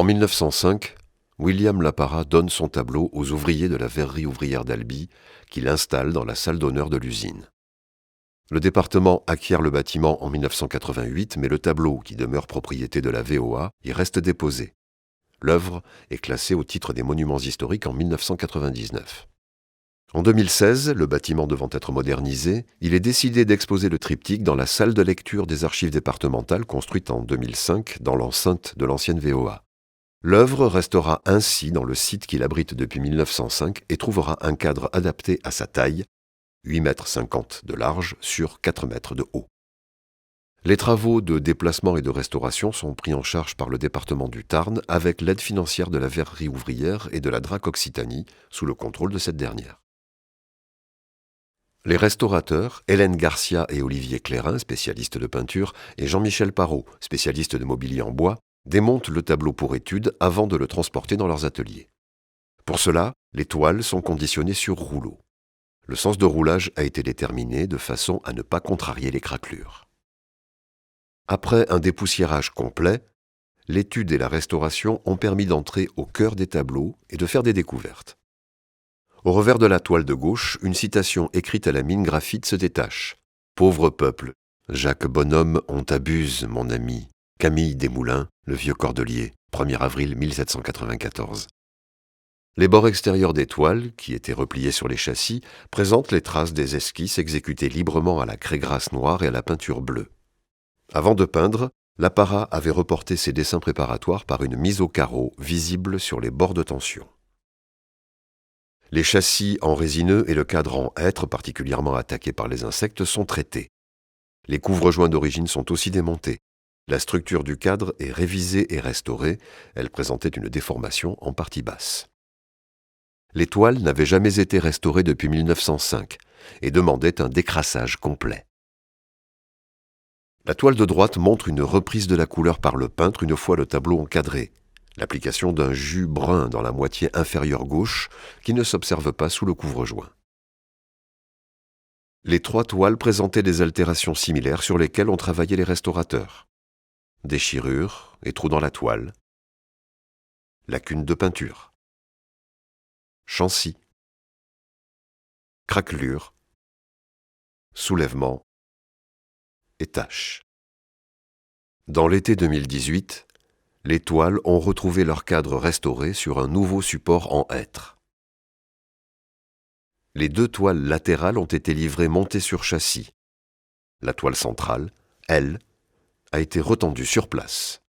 En 1905, William Lapara donne son tableau aux ouvriers de la verrerie ouvrière d'Albi, qu'il installe dans la salle d'honneur de l'usine. Le département acquiert le bâtiment en 1988, mais le tableau, qui demeure propriété de la VOA, y reste déposé. L'œuvre est classée au titre des monuments historiques en 1999. En 2016, le bâtiment devant être modernisé, il est décidé d'exposer le triptyque dans la salle de lecture des archives départementales construite en 2005 dans l'enceinte de l'ancienne VOA. L'œuvre restera ainsi dans le site qu'il abrite depuis 1905 et trouvera un cadre adapté à sa taille, 8,50 m de large sur 4 mètres de haut. Les travaux de déplacement et de restauration sont pris en charge par le département du Tarn avec l'aide financière de la verrerie ouvrière et de la DRAC Occitanie sous le contrôle de cette dernière. Les restaurateurs, Hélène Garcia et Olivier Clérin, spécialistes de peinture, et Jean-Michel Parot, spécialiste de mobilier en bois, démontent le tableau pour étude avant de le transporter dans leurs ateliers. Pour cela, les toiles sont conditionnées sur rouleau. Le sens de roulage a été déterminé de façon à ne pas contrarier les craquelures. Après un dépoussiérage complet, l'étude et la restauration ont permis d'entrer au cœur des tableaux et de faire des découvertes. Au revers de la toile de gauche, une citation écrite à la mine graphite se détache. « Pauvre peuple, Jacques Bonhomme, on t'abuse, mon ami. Camille Desmoulins, le vieux cordelier, 1er avril 1794. » Les bords extérieurs des toiles, qui étaient repliés sur les châssis, présentent les traces des esquisses exécutées librement à la craie grasse noire et à la peinture bleue. Avant de peindre, Lapara avait reporté ses dessins préparatoires par une mise au carreau visible sur les bords de tension. Les châssis en résineux et le cadre en hêtre, particulièrement attaqué par les insectes, sont traités. Les couvre-joints d'origine sont aussi démontés. La structure du cadre est révisée et restaurée, elle présentait une déformation en partie basse. Les toiles n'avaient jamais été restaurées depuis 1905 et demandaient un décrassage complet. La toile de droite montre une reprise de la couleur par le peintre une fois le tableau encadré, l'application d'un jus brun dans la moitié inférieure gauche qui ne s'observe pas sous le couvre-joint. Les trois toiles présentaient des altérations similaires sur lesquelles ont travaillé les restaurateurs. Déchirures et trous dans la toile. Lacunes de peinture. Chancy. Craquelures. Soulèvement. Et taches. Dans l'été 2018, les toiles ont retrouvé leur cadre restauré sur un nouveau support en hêtre. Les deux toiles latérales ont été livrées montées sur châssis. La toile centrale, elle, a été retendue sur place.